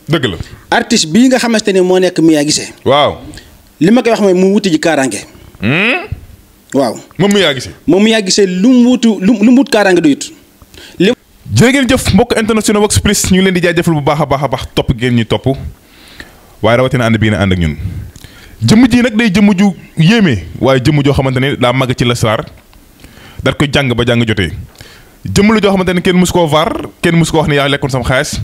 dëgg la artiste bii nga xamante ne moo nekk Mia Guissé. waaw li ma koy wax mooy mu wuti ji kaaraange. waaw moom Mia Guissé. moom Mia Guissé lu mu wut kaaraange doyut. jërë ngeen jëf mbokk international Vox Plus ñu ngi leen di jaajëfal bu baax a baax topp ngeen ñu topp waaye rawatina ànd bii na ànd ak ñun jëmm ji nag day jëmm ju yéeme waaye jëmm joo xamante ne daa màgg ci lasraar daat ko jàng ba jàng jotee jëmm la joo xamante ne kenn mësu koo vaar kenn mësu koo wax ne yaa lekkoon sama xaalis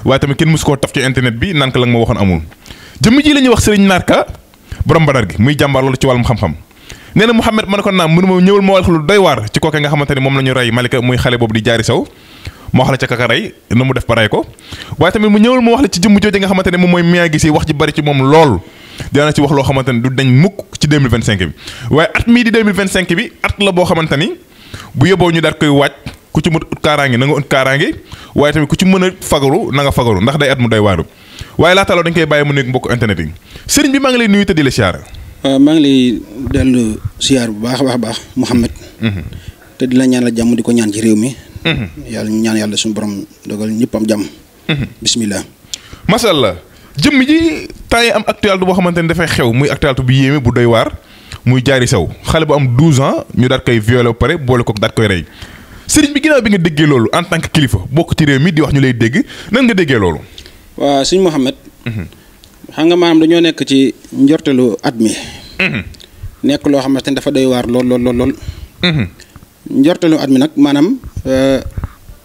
waaye tamit kenn mësu koo taf ci internet bi naan ka la nga ma waxoon amul jëmm ji la ñuy wax Serigne Narka borom Badar gi muy jàmbaar loolu ci wàllum xam-xam nee na Mouhamed ma ne ko naam mënu ma ñëwal ma wax lu doy waar ci kooke nga xamante ne moom la ñu rey Malika muy xale boobu di Diary Sow moo wax la ca kaka rey na mu def ba rey ko waaye tamit mu ñëwal ma wax la ci jëmm jooju nga xamante ne moom mooy Mia Guissé wax ji bari ci moom lool dina ci wax loo xamante ne du dañ mukk ci 2025 bi waaye at mii di 2025 bi at la boo xamante ni bu yóbboo ñu daal koy waaj ku ci mën ut kaaraange na nga ut kaaraange waaye tamit ku ci mën a fagaru na nga fagaru ndax day at mu doy waaru waaye laataloo dañ koy bàyyi mu nekk mbokk internet yi sëriñ bi maa ngi lay nuyu te di la siyaar. maa ngi lay dellu siyaar bu baax a baax Mouhamed. te di la ñaanal jàmm di ko ñaan ci réew mi. yàlla ñaan yàlla suñu borom dogal ñëpp am jàmm. bismillah. macha allah jëmm ji temps yi am actualité boo xamante ne dafay xew muy actualité bu yéeme bu doy waar muy Diary Sow xale bu am 12 ans ñu daal koy violé ba pare boole ko daal koy rey sëriñ bi ginnaaw bi nga déggee loolu en tant que kilifa bokk ci réew mi di wax ñu lay dégg nan nga déggee loolu. waaw sëñ Mouhamed. xam nga maanaam dañoo nekk ci njortelu at mi. nekk loo xamante ne dafa doy waar lool. njortelu at mi nag maanaam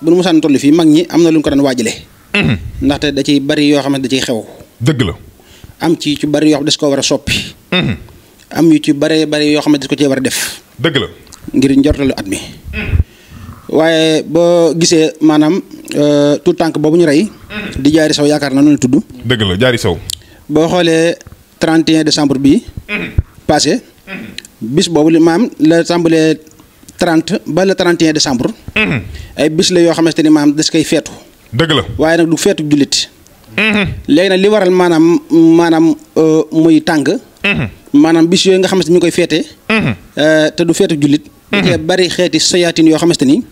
bu nu mosaan toll fii mag ñi am na lu ñu ko daan waajalee. ndaxte da ciy bari yoo xamante da ciy xew. dëgg la. am ci bari yoo xam des ko war a soppi. am yu ci bari yoo xamante des ko cee war a def. dëgg la. ngir njortelu at mi. waaye boo gisee maanaam tout tànk boobu ñu rey. di Diary Sow yaakaar naa noonu la tudd. dëgg la Diary Sow. boo xoolee 31 décembre bii. passé. bis boobu li maam la tàmbalee 30 ba le 31 décembre. ay bis la yoo xamante ni maam des koy feetu. dëgg la waaye nag du feetu jullit. léegi nag li waral maanaam muy tàng. maanaam bis yooyu nga xamante ni ñu koy feete. te du feetu jullit. da cee bari xeeti soyaatin yoo xamante ni.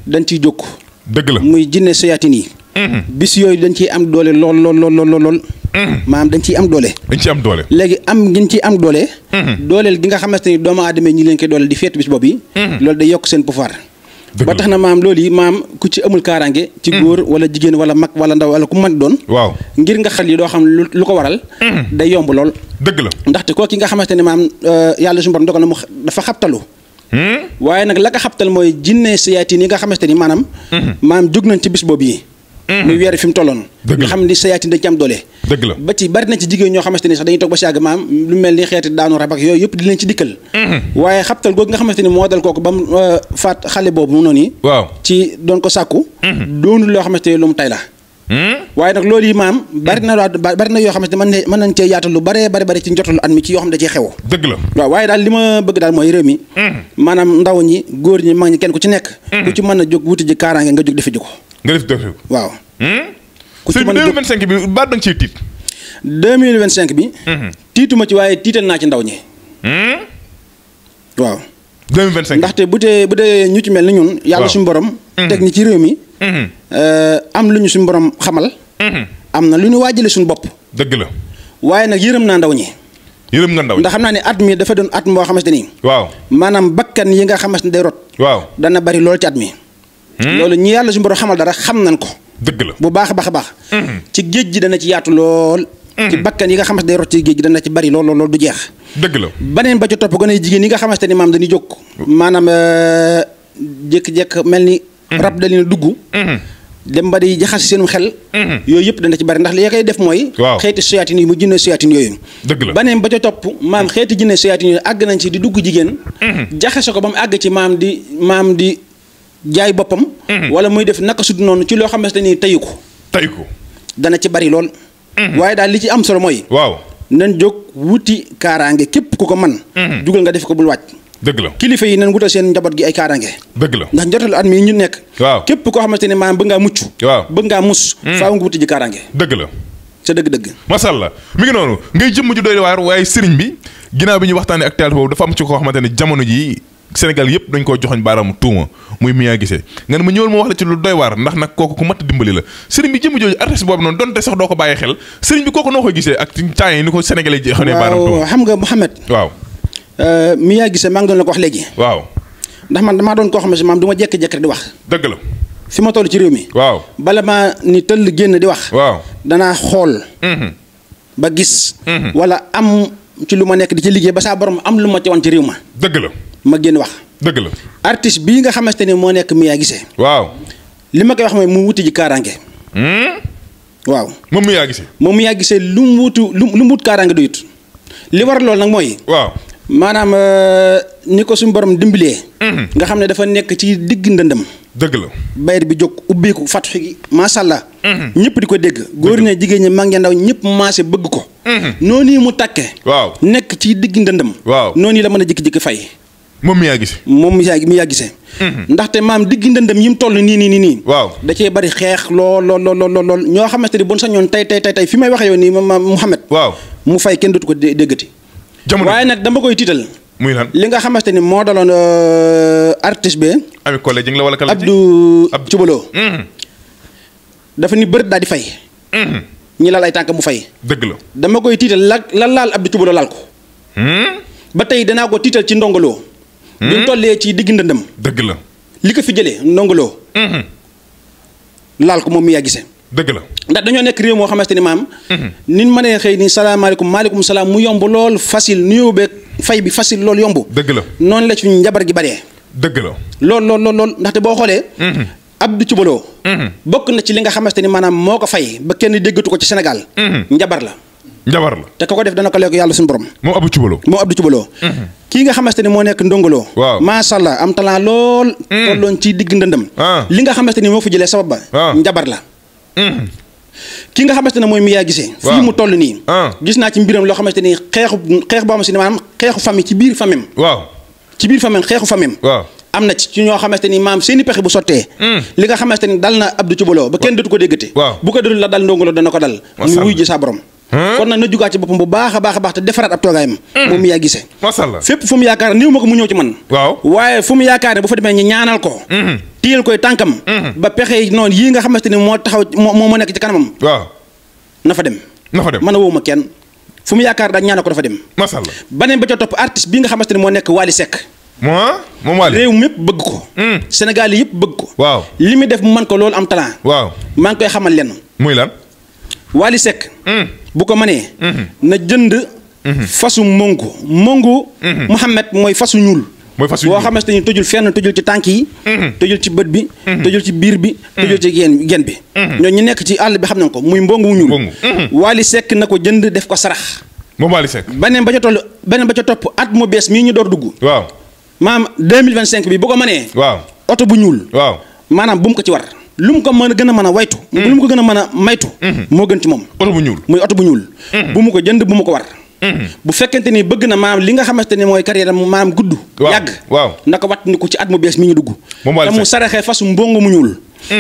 dañ ciy jóg. dëgg la muy jinne soyaatin yi. bis yooyu dañ ciy am doole lool. maanaam dañ ciy am doole. dañ ciy am doole. léegi am ngeen ciy am doole. dooleel gi nga xamante ni doomu aadama ñi leen koy dooleel di feetu bis boobu yi. loolu day yokk seen pouvoir. ba tax na maam loolu yi maam ku ci amul kaaraange. ci góor wala jigéen wala mag wala ndaw wala ku mën doon. waaw ngir nga xel yi doo xam lu ko waral. day yomb lool. dëgg la ndaxte kooku nga xamante ne maam yàlla suñu borom dogal na mu dafa xabtalu. waaye nag la ko xabtal mooy jinne sayaatin yi nga xamante ni maanaam. jóg nañ ci bis boobu yi. muy weer fi mu tolloon. dëgg la nga xam ni sayaatin dañ ci am doole. dëgg la ba ci bari na ci jigéen ñoo xamante ni sax dañuy toog ba si yàgg maam lu mel ni xeeti daanu rab ak yooyu yëpp di leen ci dikkal. waaye xabtal googu nga xamante ni moo dal kooku ba mu faat xale boobu noonu yi. waaw ci doon ko sàkku. doonul loo xamante ni lu mu tay la. waaye nag loolu yi maam bari na yoo xamante ni mën nañ cee yaatal lu bari ci njotalu at mi ci yoo xam ne da cee xew. dëgg la waaw waaye daal li ma bëgg daal mooy réew mi. maanaam ndaw ñi góor ñi mag ñi kenn ku ci nekk. ku ci mën a jóg wuti ji kaaraange nga jóg defi ji ko. nga def defi ko waaw. ku ci mën a jóg 2025 bi baat da nga ciy tiit. 2025 bi. tiituma ci waaye tiital naa ci ndaw ñi. waaw. 2025 ndaxte bu dee ñu ci mel ni ñun. yàlla suñu borom. teg ñi ci réew mi. am lu ñu suñu borom xamal. am na lu ñu waajale suñu bopp. dëgg la. waaye nag yërëm naa ndaw ñi. yërëm nga ndaw ñi ndax xam naa ne at mi dafa doon at moo xamante ni. waaw maanaam bakkan yi nga xamante ni day rot. waaw dana bari loolu ci at mi. loolu ñi yàlla suñu borom xamal dara xam nañ ko. dëgg la bu baax a baax. ci géej gi dana ci yaatu lool. ci bakkan yi nga xamante day rot ci géej gi dana ci bari lool du jeex. dëgg la beneen ba ca topp gën a jigéen yi nga xamante ni maam dañuy jóg. maanaam jékki-jékki mel ni. rab da leen dugg. dem ba di jaxas seenum xel. yooyu yëpp dana ci bari ndax li koy def mooy. waaw xeeti soyaatin yi mu jinne soyaatin yooyu. dëgg la beneen ba ca topp maam xeeti jinne soyaatin yooyu àgg nañ ci di dugg jigéen. jaxase ko ba mu àgg ci maam di jaay boppam. wala muy def naka sud noonu ci loo xamante ni tayu ko. dana ci bari lool. waaye daal li ci am solo mooy. waaw nañ jóg wuti kaaraange képp ku ko man jugal nga def ko bul wàcc. dëgg la kilifa yi nañ wutal seen njaboot gi ay kaaraange. dëgg la ndax njotalu at mi ñu nekk. waaw képp koo xamante ne maanaam bëgg ngaa mucc. waaw bëgg ngaa mus. faaw nga wuti ji kaaraange. dëgg la sa dëgg-dëgg. macha allah mi ngi noonu ngay jëmm ju doy waar waaye sëriñ bi ginnaaw bi ñu waxtaanee actualité boobu dafa am ci koo xamante ne jamono jii Sénégal yëpp dañ koo joxoñ baaraamu tuuma muy Mia Guissé nga ne ma ñëwal ma wax la ci lu doy waar ndax nag kooku ku mat dimbali la sëriñ bi jëmm jooju artiste boobu noonu donte sax doo ko bàyyi xel sëriñ bi kooku noo koy gisee ak temps yi ni ko sénégalais ji xamee baaraamu tuuma. xam nga Mouhamed. waaw. Mia Guissé maa ngi doon la ko wax léegi. waaw. ndax man damaa doon koo xam ne si maam du ma jékki-jékki di wax. dëgg la. fi ma toll ci réew mi. waaw. bala maa ni tëll génn di wax. waaw. danaa xool. ba gis. wala am ci lu ma nekk di ci liggéey ba saa borom am lu ma ci wan ci réew ma. dëgg la. ma génn wax. dëgg la. artiste bii nga xamante ne moo nekk Mia Guissé. waaw. li ma koy wax mooy mu wuti ji kaaraange. waaw. moom Mia Guissé. moom Mia Guissé lu mu wut kaaraange doyut. li war loolu nag mooy. waaw. maanaam ni ko suñu borom dimbalee. nga xam ne dafa nekk ci digg ndëndam. dëgg la. bayit bi jóg ubbeeku fatxu gi macha allah. ñëpp di ko dégg. góor ñi jigéen ñi mag ñi ndaw ñëpp maase bëgg ko. noonu mu tàkkee. waaw. nekk ci digg ndëndam. waaw. noonu la mën a jékki-jékki fay. moom Mia Guissé. moom Mia Guissé. ndaxte maam digg ndëndam yi mu toll nii. waaw. da cee bari xeex lool ñoo xamante ni bon sañoon tey fi may waxee yow nii Mouhamed. waaw. mu fay kenn dootu ko déggati. jamono waaye nag dama koy tiital. muy lan li nga xamante ni moo daloon artiste bi. ami collège ji nga la wala kala Abdou Cubaloo. dafa ni bërët daal di fay. ñi laal ay tànk mu fay. dëgg la. dama koy tiital la laal Abdou Cubaloo laal ko. ba tey danaa ko tiital ci ndongoloo. bi mu tollee ci digg ndëndam. dëgg la. li ko fi jëlee ndongoloo. laal ko moom Mia Guissé. dëgg la. ndax dañoo nekk réew moo xamante ni maam. nin ma nee xëy ni salaamaaleykum maaleykum salaam mu yomb lool facile nuyoo beeg fay bi facile loolu yomb. dëgg la. noonu la ci njabar gi baree. dëgg la. lool ndaxte boo xoolee. Abdou Cubaloo. bokk na ci li nga xamante ni maanaam moo ko fay ba kenn déggatu ko ci Sénégal. njabar la. njabar la. te ko def dana ko lekk yàlla suñu borom. moom Abdou Cubaloo. moom Abdou Cubaloo. kii nga xamante ni moo nekk ndongoloo. waaw macha allah am talent lool. tolloon ci digg ndëndam. li nga xamante ni moo fa jëlee sabab ba. njabar la. ki nga xamante ne mooy Mia Guissé. fii mu toll nii. gis naa ci mbiram loo xamante ni xeex boo xamante ni maanaam xeexu famille ci biir famille. waaw. ci biir famille xeexu famille. waaw. am na ci ñoo xamante ni maam seeni pexe bu sottee. li nga xamante ni dal na Abdou Cubaloo ba kenn dootu ko déggate. waaw bu ko dul la dal ndongoloo dana ko dal. mu wuy ji sa borom. kon nag na jugaat ci boppam bu baax a baax te defaraat ab toogaayam. moom Mia Guissé. macha allah fépp fu mu yaakaar néew ma ko mu ñëw ci man. waaw. waaye fu mu yaakaar ne bu fa demee ñu ñaanal ko. téyel koy tànkam. ba pexe noonu yii nga xamante ni moo taxaw moo nekk ci kanamam. waaw. na fa dem. man a wowuma kenn fu mu yaakaar daal ñaanal ko dafa dem. macha allah baneen ba ca topp artiste bi nga xamante ni moo nekk Wally Seck. moom Wally. réew mépp bëgg ko. Sénégal yëpp bëgg ko. waaw. li muy def mu mën ko loolu am talent. waaw. maa ngi koy xamal lenn. muy lan. Wally Seck. bu ko mënee. na jënd. fasu mongu. Mouhamed mooy fasu ñuul. mooy fasu boo xamante ni tëjul fenn tëjul ci tànk yi. tëjul ci bët bi. tëjul ci biir bi. tëjul ci gen bi. ñooñu ñu nekk ci àll bi xam nañ ko muy mbongu ñuul. Wally Seck na ko jënd def ko sarax. moom Wally Seck. beneen ba ca topp at mu bees mii ñu door dugg. waaw. maam 2025 bi bu ko mënee. waaw. oto bu ñuul. waaw. maanaam bu mu ko ci war. lu mu ko mën a gën a mën a waytu. lu mu ko gën a mën a maytu. moo gën ci moom. oto bu ñuul. muy oto bu ñuul. bu mu ko jënd bu mu ko war. bu fekkente ni bëgg na maanaam li nga xamante ne mooy carrière maanaam gudd. yàgg. waaw. na ko wattandiku ci at mu bees mi ñu dugg. moom Wally te mu saraxee fasu mbongo mu ñuul.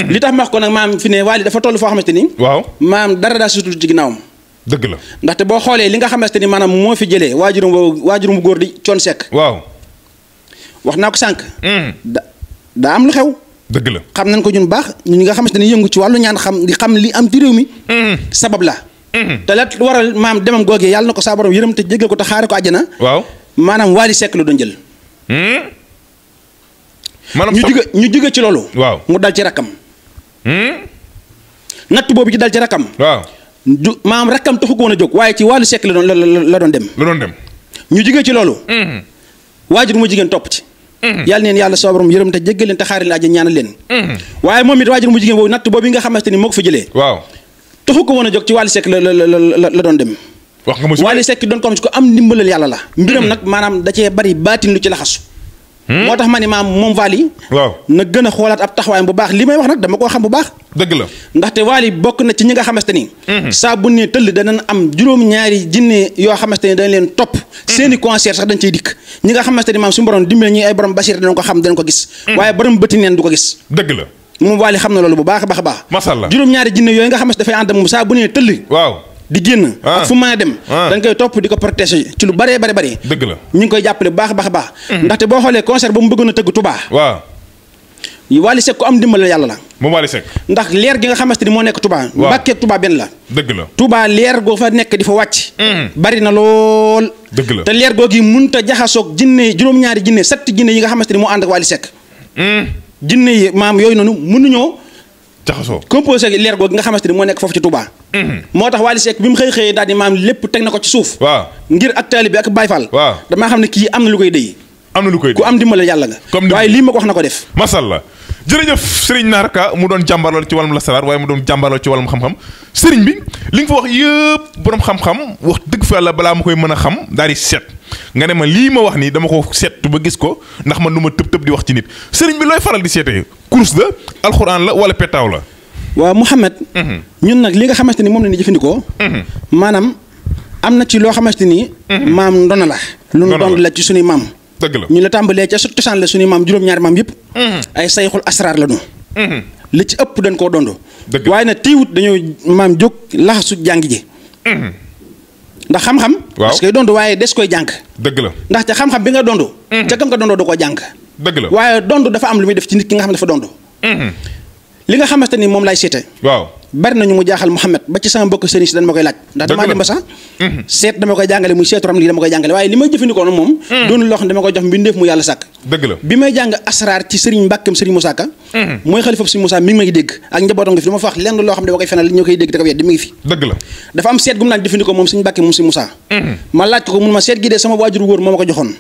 li tax ma wax ko nag maam fi ne Wally dafa toll foo xamante ni. waaw. maam dara daa sutul ci ginnaawam. dëgg la. ndaxte boo xoolee li nga xamante ni maanaam moo fi jëlee waajurum bu góor di Thione Seck. waaw. wax naa ko sànq. daa am lu xew. dëgg la. xam nañ ko ñun baax ñi nga xamante ni yëngu ci wàllu ñaan xam li am ci réew mi. sabab la. te la waral maam demam googee yàlla na ko saa borom yërëm te jégal ko te xaare ko àjjana. waaw. maanaam Wally Seck la doon jël. maanaam ñu jóge ci loolu. waaw. mu dal ci rakkam. natt boobu ci dal ci rakkam. waaw. maam rakkam taxu ko woon a jóg waaye ci Wally Seck la doon dem. ñu jóge ci loolu. waajur mu jigéen topp ci. yàlla neen yàlla saa borom yërëm te jéggal leen te xaare leen àjjana ñaanal leen. waaye moom it waajur mu jigéen boobu natt boobu nga xamante ni moo ko fa jëlee. waaw. taxu ko woon a jóg ci Wally Seck la doon dem. wax nga Wally Seck doon ko xam ci ko am ndimbalal yàlla la. mbiram nag maanaam da cee bari baatin lu ci laxasu. moo tax ma ni maam moom Wally. waaw. na gën a xoolaat ab taxawaayam bu baax li may wax nag dama koo xam bu baax. dëgg la. ndaxte Wally bokk na ci ñi nga xamante ni. saa bu ne tëll danañ am juróom-ñaari jinne yoo xamante ni dañ leen topp. seeni concert sax dañ cay dikk. ñi nga xamante ni maam suñu borom dimbale ñi ay borom Bachir danañ ko xam danañ ko gis. waaye borom bëti neen du ko gis. dëgg la. moom Wally xam na loolu bu baax a baax a baax. macha allah juróom-ñaari jinne yooyu nga xamante dafay ànd ak moom saa bu ne tëll. waaw. di génn ak fu mën a dem dañ koy topp di ko protéger ci lu bëree bëri dëgg la ñu ngi koy jàppale bu baax a baax ndaxte boo xoolee concert ba mu bëggoon a tëgg Touba waaw Wally Seck ku am dimbal yàlla la moom Wally Seck ndax leer gi nga xamante ni moo nekk Touba Mbàkke ak Touba benn la dëgg la Touba leer goo fa nekk di fa wàcc bari na lool dëgg la te leer goo gi mënut a jaxasoog jinne juróom-ñaari jinne 7 jinne yi nga xamante ni moo ànd ak Wally Seck jinne yi maam yooyu noonu mënuñoo jaxasoo composé leer goo gi nga xamante ni moo nekk foofu ci Touba moo tax Wally Seck bi mu xëyee daal di maam lépp teg na ko ci suuf waaw ngir ak taalibe bi ak Baye Fall damaa xam ne kii am na lu koy déy am na lu koy ku am dimbal yàlla nga waaye lii ma ko wax na ko def masalla jërëjëf Serigne Naar Ka mu doon jàmbarlool ci wàllum lasaraar waaye mu doon jàmbarlool ci wàllum xam-xam Serigne bi li nga fa wax yëpp borom xam-xam wax dëgg fa yàlla balaa ma koy mën a xam daal di seet nga ne ma lii ma wax nii dama ko seet ba gis ko ndax man du ma tëb di wax ci nit Serigne bi looy faral di seetee course la alxuraan la wala petaaw la. waaw Mouhamed. ñun nag li nga xamante ni moom la ñuy jëfandikoo. maanaam am na ci loo xamante ni. maam ndona la. lu nu doon la ci suñuy maam. dëgg la ñu la tàmbalee ca cosaan la suñuy maam juróom-ñaari maam yëpp. ay sayxul asraar la ñu. li ci ëpp dañ koo dondo waaye nag tiiwut dañoo maam jóg laxasu jàng ji. ndax xam-xam. parce que dondo waaye des koy jàng. dëgg la ndaxte xam-xam bi nga dondo. ca kam nga dondo da koo jàng. dëgg la waaye dondo dafa am lu muy def ci nit ki nga xam ne dafa dondo. li nga xamante ni moom laay seete. waaw bari nañu mu jaaxal Mouhamed ba ci sama mbokk sëriñ si dañ ma koy laaj. ndax damaa dem ba sax. seet dama koy jàngale muy seetu ram lii dama koy jàngale waaye li may jëfandikoo nag moom. doonul loo xam ne dama koy jox mbindeef mu yàlla sàkk. dëgg la bi may jàng asraar ci sëriñ Mbàkkeem sëriñ Moussa Ka. mooy xalifa sëriñ Moussa mi ngi may dégg ak njabootam nga fi dama fa wax lenn loo xam ne dama koy fenal ñoo koy dégg te ko wet di mi ngi fi. dëgg la dafa am seet gu mu naan jëfandikoo moom sëriñ Mbàkkeem moom sëriñ Moussa. ma laaj ko mun ma seet gi de sama waajur wóor moo ma ko joxoon.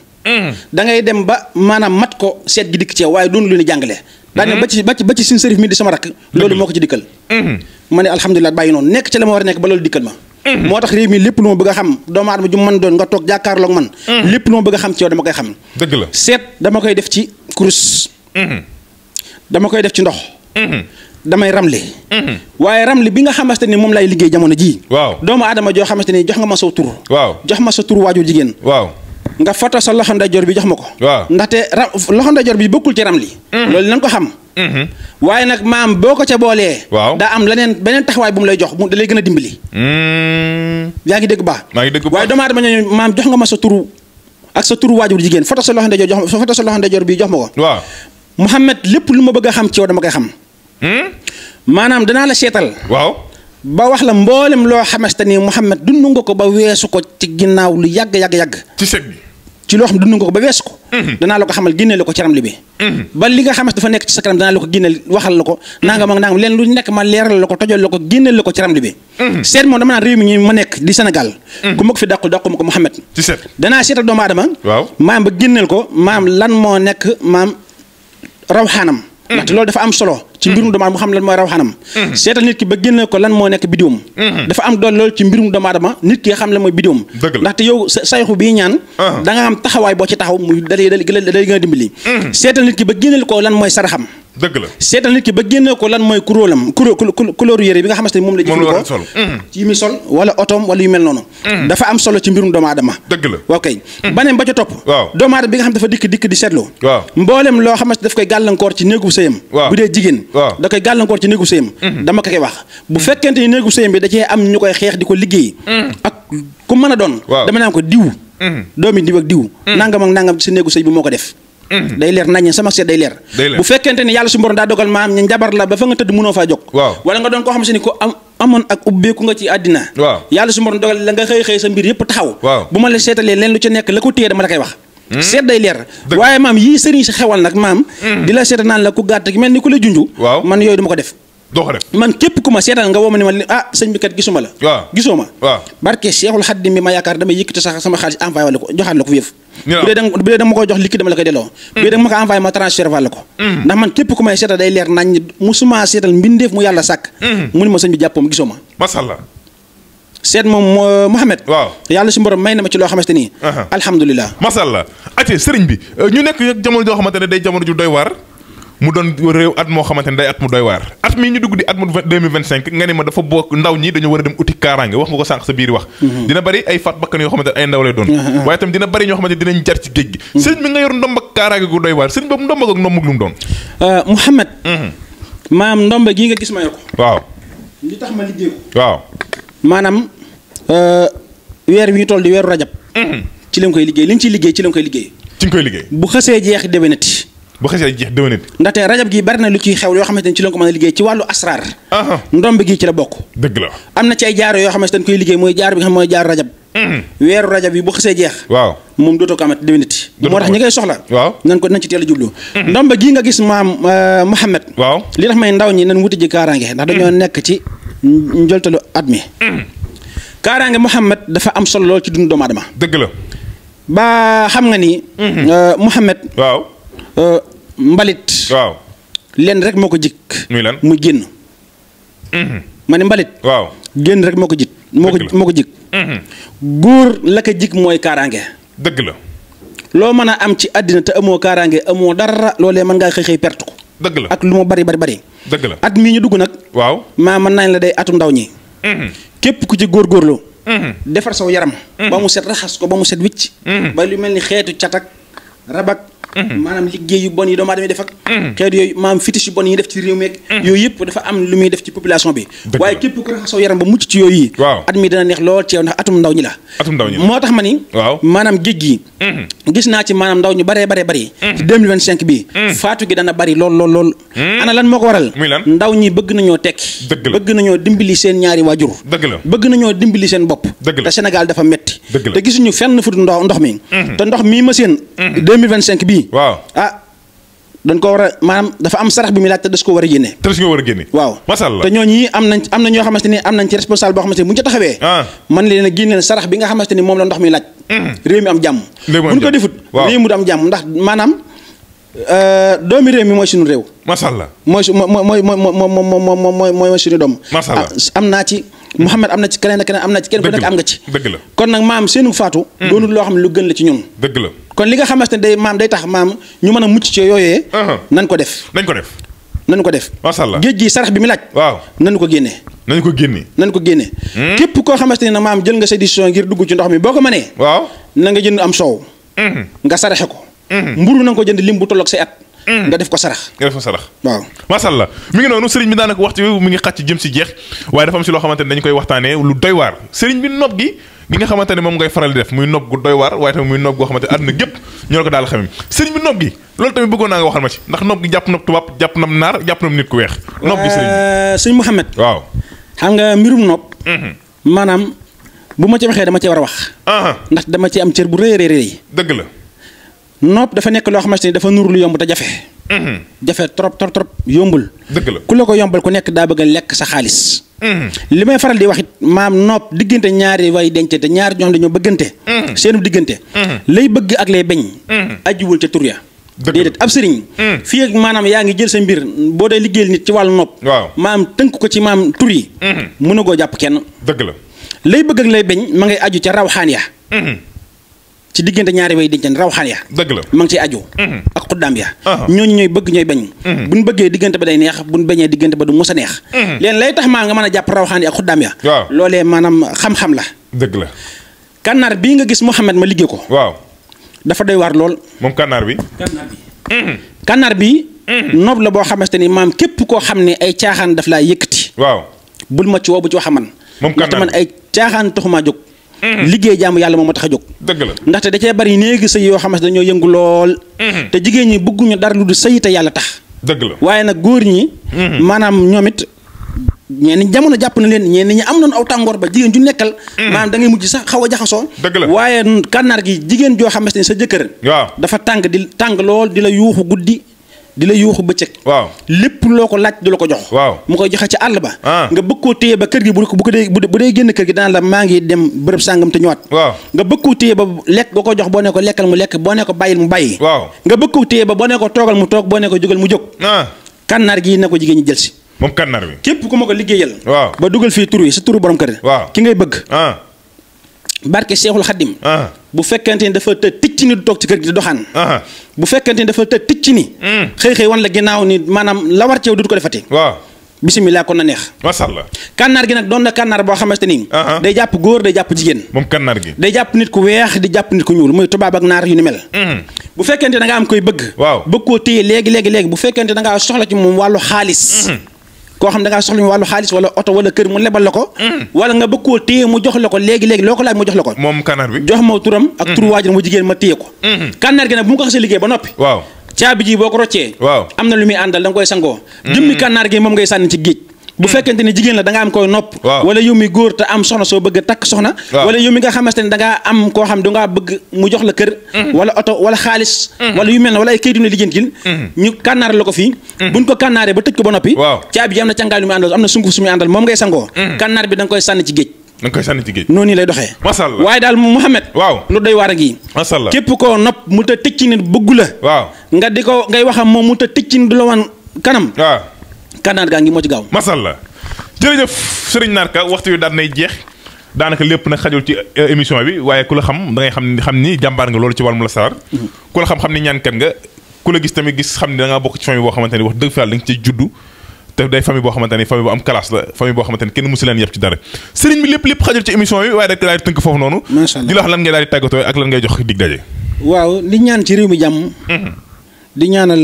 da ngay dem ba maanaam mat ko seet gi dikk ci yow waaye doonu lu ni jàngale daane ba ci suñu sërif mi di sama rakk loolu moo ko ci dikkal ma ne alhamdulilah bàyyi noonu nekk ci la ma war a nekk ba loolu dikkal ma moo tax réew mi lépp lu ma bëgg a xam doomu aadama ju mën doon nga toog jàkkaarloog man lépp lu ma bëgg a xam ci yow dama koy xam dëgg la seet dama koy def ci kurus dama koy def ci ndox damay ramli waaye ramli bi nga xamante ni moom lay liggéey jamono jii waaw doomu aadama joo xamante ni jox nga ma sa tur waaw jox ma sa tur waajur jigéen waaw nga foto sa loxo ndeyjoor bi jox ma ko. waaw ndaxte loxo ndeyjoor bi bokkul ci ramli. loolu nañ ko xam. waaye nag maam boo ko ca boolee. waaw daa am beneen taxawaay bu mu lay jox da lay gën a dimbali. yaa ngi dégg baax. maa ngi dégg baax waaye doomu aadama ñooñu maam jox nga ma sa turu ak sa turu waajur jigéen foto sa loxo ndeyjoor bi jox ma ko. waaw Mouhamed lépp lu ma bëgg a xam ci yow dama koy xam. maanaam danaa la seetal. waaw. ba wax la mboolem loo xamante ni Mouhamed dund nga ko ba weesu ko ci ginnaaw lu yàgg. ci seet bi. ci loo xam ne dund nga ko ba weesu ko. danaa la ko xamal génneel la ko ci ramli bi. ba li nga xamante dafa nekk ci sa kanam danaa la ko génneel waxal la ko. nangam ak nangam leen lu nekk ma leeral la ko tojal la ko génneel la ko ci ramli bi. seet moom dama naan réew mi ñu ma nekk di Sénégal. ku ma ko fi dàqu ma ko Mouhamed. ci seet danaa seetal doomu aadama. waaw maam ba génneel ko maam lan moo nekk maam rawxaanam. ndaxte loolu dafa am solo ci mbirum doomu aadama mu xam lan mooy rawxaanam seetal nit ki ba génne ko lan moo nekk bidiwam dafa am doole loolu ci mbirum doomu aadama nit ki xam lan mooy bidiwam ndaxte yow sayxu bii ñaan da nga am taxawaay boo ci taxaw muy dalay gën a dimbali seetal nit ki ba génneel ko lan mooy saraxam dëgg la seetal nit ki ba génne ko lan mooy kuróolam couleur yére bi nga xamante ne moom la jëfandikoo ci mi sol wala otoom wala yu mel noonu dafa am solo ci mbirum doomu aadama dëgg la ok baneen ba ca topp doomu aadama bi nga xam dafa dikk di seetlu mboolem loo xamante daf koy gàllankoor ci néegu sëyam bu dee jigéen da koy gàllankoor ci néegu sëyam dama ko koy wax bu fekkente ni néegu sëyam bi da cee am ñu koy xeex di ko liggéey ak ku mën a doon dama naan ko diw doomi diw ak diw nangam ak nangam ci sa néegu sëy bi moo ko def day leer naññ sama seet day leer bu fekkente ni yàlla su borom daa dogal maam ña njabar la ba fa nga tëdd mënoo faa jóg wala nga doon koo xam se ni ko amoon ak ubbeeku nga ci àddina yàlla su borom dogal la nga xëy sa mbir yëpp taxaw bu ma la seetalee leen lu ci nekk la ko téye dama la koy wax seet day leer waaye maam yii sëriñ si xewal nag maam di la seeta naan la ku gàtt gi mel ni ku la junju man yooyu duma ko def doo ko def man képp ku ma seetal nga woo ma ne ma sëñ bi kat gisuma la gisoo ma barke Seexul Xaddim bi ma yaakaar damay yëkkati sax sama xaalis envoyé wala ko joxaat la ko fi yëf bu dee da ma koy jox liquide dama la koy delloo bu dee da ma ko envoyé ma transfert wàll ko ndax man képp ku may seetal day leer nañ musuma seetal mbindeef mu yàlla sàkk mu ni ma sëñ bi jàppoom gisoo ma masallah seet moom Mouhamed yàlla si borom may na ma ci loo xamante nii alhamdulilah masallah ate sëriñ bi ñu nekk yëg jamono joo xamante ne day jamono ju doy waar mu doon réew at moo xamante ne day at mu doy waar at mii ñu dugg di at mu 2025 nga ne ma dafa bokk ndaw ñi dañu war a dem uti kaaraange wax nga ko sànq sa biir wax dina bari ay faat bakkan yoo xamante ne ay ndaw lay doon waaye tam dina bari ñoo xamante ne dinañ jar ci géej gi sëriñ bi nga yor ndomb ak kaaraange gu doy waar sëriñ boobu ndomb ak ndomb lu mu doon Mouhamed maam ndomb gii nga gis ma yor ko waaw li tax ma liggéey ko waaw maanaam weer wi ñu toll di weeru rajab. ci lañ koy liggéey li ñu ciy liggéey ci lañ koy liggéey. ci nga koy liggéey. bu xësee jeex déwénati. bu xësee jeex déwénati. ndaxte rajab gi bari na lu ciy xew yoo xamante ni ci lañ ko mën a liggéey ci wàllu asraar. ndomb gi ci la bokk. dëgg la. am na ci ay jaaro yoo xamante dañ koy liggéey mooy jaar bi nga xam mooy jaar rajab. weeru rajab yi bu xësee jeex. waaw moom dootoo ko amati déwénati. moo tax ñi koy soxla. waaw nañ ci teel a jublu. ndomb gii nga gis maam Mouhamed. waaw li tax may ndaw ñi nañ wuti ji kaaraange ndax dañoo nekk ci njoltalu at mi. kaaraange Mouhamed dafa am solo lool ci dundu doomu aadama. dëgg la. ba xam nga ni. Mouhamed. waaw. mbalit. waaw. lenn rek moo ko jik. muy lan muy génn. ma ne mbalit. waaw. génn rek moo ko jik. moo ko jik. góor la ko jik mooy kaaraange. dëgg la. loo mën a am ci àddina te amoo kaaraange amoo dara loolee mën ngaa xëy perte ko. dëgg la ak lu mu bari. dëgg la at mii ñu dugg nag. waaw maa mën nañ la day atu ndaw ñi. képp ku ci góorgóorlu. defar saw yaram. ba mu set raxas ko ba mu set wicc. ba lu mel ni xeetu catak rabak. maanaam liggéey yu bon yi doomu aadama def ak. xeetu yooyu maanaam fitis yu bon yi def ci réew mi yooyu yëpp dafa am lu muy def ci population bi. waaye képp ku raxas saw yaram ba mucc ci yooyu yi. waaw at mi dana neex lool ci yow ndax atum ndaw ñi la. moo tax ma ni. waaw maanaam géej gi. gis naa ci maanaam ndaw ñu baree bari. ci 2025 bi. faatu gi dana bari lool. ana lan moo ko waral. muy lan ndaw ñi bëgg nañoo tekki. dëgg la bëgg nañoo dimbali seen ñaari waajur. dëgg la bëgg nañoo dimbali seen bopp. dëgg la te Sénégal dafa metti. dëgg la te gisuñu fenn fu ndox mi. te ndox mii ma seen. 2025 bii. waaw dañ ko war a maanaam dafa am sarax bi muy laaj te des ko war a génne. te des ko war a génne. waaw masalla te ñooñu am na ñoo xamante ni am nañ ci responsable boo xamante ni bu ñu ca taxawee. man leen a génneel sarax bi nga xamante ni moom la ndox mi laaj. réew mi am jàmm. bu ñu ko defut. réew mi du am jàmm ndax maanaam doomi réew mi mooy suñu réew. masalla mooy suñu doom. masalla am naa ci Mouhamed am na ci keneen am na ci kenn ku nekk am nga ci. dëgg la kon nag maam seenu faatu. doonul loo xam ne lu gën la ci ñun. dëgg la kon li nga xamante ne day tax maam ñu mën a mucc ci yooyee. nañ ko def. nañ ko def. masalla géej gi sarax bi mi laaj. waaw nañu ko génne. nañu ko génne. képp koo xamante ne maam jël nga sa décision ngir dugg ci ndox mi boo ko mënee. waaw na nga jënd am soow. nga saraxe ko. mburu na nga ko jënd lim bu tolloog say at. nga def ko sarax. waaw masalla mi ngi noonu sëriñ bi daanaka waxtu bi mu ngi xàcc jëm si jeex waaye dafa am si loo xamante ne dañu koy waxtaanee lu doy waar sëriñ bi nopp gi nga xamante ne moom ngay faral di def muy nopp gu doy waar waaye tamit muy nopp goo xamante ne àdduna gépp ñoo ko daal xamee sëriñ bi nopp gi loolu tamit bëggoon naa nga waxal ma ci ndax nopp gi jàpp na tubaab jàpp na naar jàpp na nit ku weex nopp gi sëriñ Mouhamed waaw xam nga mbirum nopp maanaam bu ma ci waxee dama ci war a wax ndax dama ci am cër bu rëy dëgg la nopp dafa nekk loo xamante ni dafa nuru lu yomb te jafe jafe trop yombul dëgg la ku la ko yombal ku nekk daa bëgg a lekk sa xaalis li may faral di wax it maam nopp diggante ñaari way dencante ñaari ñoom dañoo bëggante seenu diggante lay bëgg ak lay beñ ajuwul ca tur ya déedéet ab sëriñ fii ak maanaam yaa ngi jël sa mbir boo dee liggéeyal nit ci wàllu nopp maam tënk ko ci maam tur yi mën a goo jàpp kenn dëgg la lay bëgg ak lay beñ ma ngay aju ca rawxaan ya ci diggante ñaari way dencante rawxaan ya dëgg la ma ngi ciy aju ak xuddaam ya ñooñu ñooy bëgg ñooy bañ buñ bëggee diggante ba day neex buñ bañee diggante ba du mos a neex leen lay tax maa nga mën a jàpp rawxaan yi ak xuddaam ya loolee maanaam xam-xam la dëgg la kànnaar bii nga gis Mouhamed ma liggéey ko waaw dafa doy waar lool moom kànnaar bi kànnaar bi noob la boo xamante ni maam képp koo xam ne ay caaxaan daf laa yëkkati waaw bul ma ci woo bu ci wax man ndaxte man ay caaxaan taxumaa jóg liggéey jaamu yàlla moom moo tax a jóg dëgg la ndaxte da cee bari néegi sëy yoo xamante dañoo yëngu lool te jigéen ñi bëgguñu dara lu du sëy te yàlla tax dëgg la waaye nag góor ñi maanaam ñoom it ñenn jamono jàpp na leen ñenn ñi am nañu aw tàngoor ba jigéen ju nekkal maanaam da ngay mujj sax xaw a jaxasoo dëgg la waaye kànnaar gi jigéen joo xamante ni sa jëkkër dafa tàng lool di la yuuxu guddi di la yuuxu bëccëg waaw lépp loo ko laaj du la ko jox mu koy joxe ci àll ba nga bëgg koo téye ba kër gi bu dee génn kër gi daan la maa ngi dem bërëb sàngam te ñëwaat nga bëgg koo téye ba lekk boo ko jox boo ne ko lekkal mu lekk boo ne ko bàyyil mu bàyyi nga bëgg koo téye ba boo ne ko toogal mu toog boo ne ko jógal mu jóg kànnaar gi na ko jigéen ñi jël si moom kànnaar bi képp ku ma ko liggéeyal ba dugal fii tur yi sa turu borom kër ki ngay bëgg barke Seexul Xaddim bu fekkente ni dafa të ticc ni du toog ci kër gi di doxaan bu fekkente ni dafa të ticc ni xëy wan la ginnaaw ni maanaam la war ci yow du ko defati bisimilah kon na neex masalla kànnaar gi nag doon na kànnaar boo xamante ni day jàpp góor day jàpp jigéen moom kànnaar gi day jàpp nit ku weex di jàpp nit ku ñuul muy tubaab ak naar yu ni mel bu fekkente da nga am koy bëgg bëgg koo téye léegi bu fekkente da ngaa soxla ci moom wàllu xaalis koo xam da ngaa soxla wàllu xaalis wala oto wala kër mu lebal la ko wala nga bëgg koo téye mu jox la ko léegi loo ko laaj mu jox la ko moom kànnaar bi jox ma turam ak turu waajur mu jigéen ma téye ko kànnaar gi nag bu mu ko xasee liggéey ba noppi waaw caabi ji boo ko roccee waaw am na lu muy àndal da nga koy sangoo jëmmi kànnaar gi moom ngay sànni ci géej bu fekkente ni jigéen la da nga am koy nopp wala yow mi góor te am soxna soo bëgg a takk soxna wala yow mi nga xamante ne da ngaa am koo xam da ngaa bëgg mu jox la kër wala oto wala xaalis wala yu mel ne wala ay këyit yu ne lijjantil ñu kànnaar la ko fii buñ ko kànnaaree ba tëj ko ba noppi caabi ji am na càngaay lu muy àndal am na sunguf su muy àndal moom ngay sangoo kànnaar bi da nga koy sànni ci géej noonu lay doxee masalla waaye daal Mouhamed lu doy waar a ngi masalla képp koo nopp mu ta tëj ci nit bëggu la nga di ko ngay waxam moom mu ta tëj ci nit du la wan kanam kànnaar gaa ngi moo ci gaaw masalla jërëjëf sëriñ Narka waxtu wi daan nay jeex daanaka lépp nag xajul ci émission bi waaye ku la xam da ngay xam ni jàmbaar nga loolu ci wàllum lasaraar ku la xam ni ñaankat nga ku la gis tamit gis xam ni da ngaa bokk ci famille boo xamante ni wax dëgg fa yàlla da nga ci juddu te day famille boo xamante ni famille bu am classe la famille boo xamante ni kenn musu leen yëpp ci dara sëriñ bi lépp xajul ci émission bi waaye rek daal di tënk foofu noonu di la wax lan ngay daal di tàggatoo ak lan ngay jox dig daje waaw di ñaan ci réew mi jàmm di ñaanal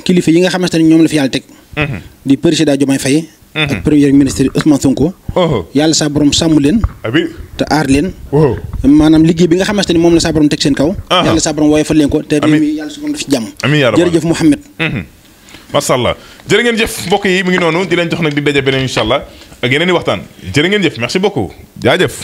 kilifa yi nga xamante ni ñoom la fi yàlla teg di président Diomaye Faye ak premier ministre Ousmane Sonko yàlla saa borom sàmm leen te aar leen maanaam liggéey bi nga xamante ni moom la saa borom teg seen kaw yàlla saa borom woyofal leen ko te réew mi yàlla su borom def ci jàmm jërëjëf Mouhamed masha Allah jërë ngeen jëf mbokk yi mi ngi noonu di leen jox nag di daje beneen incha allah ak yeneen i waxtaan jërë ngeen jëf merci beaucoup jaajëf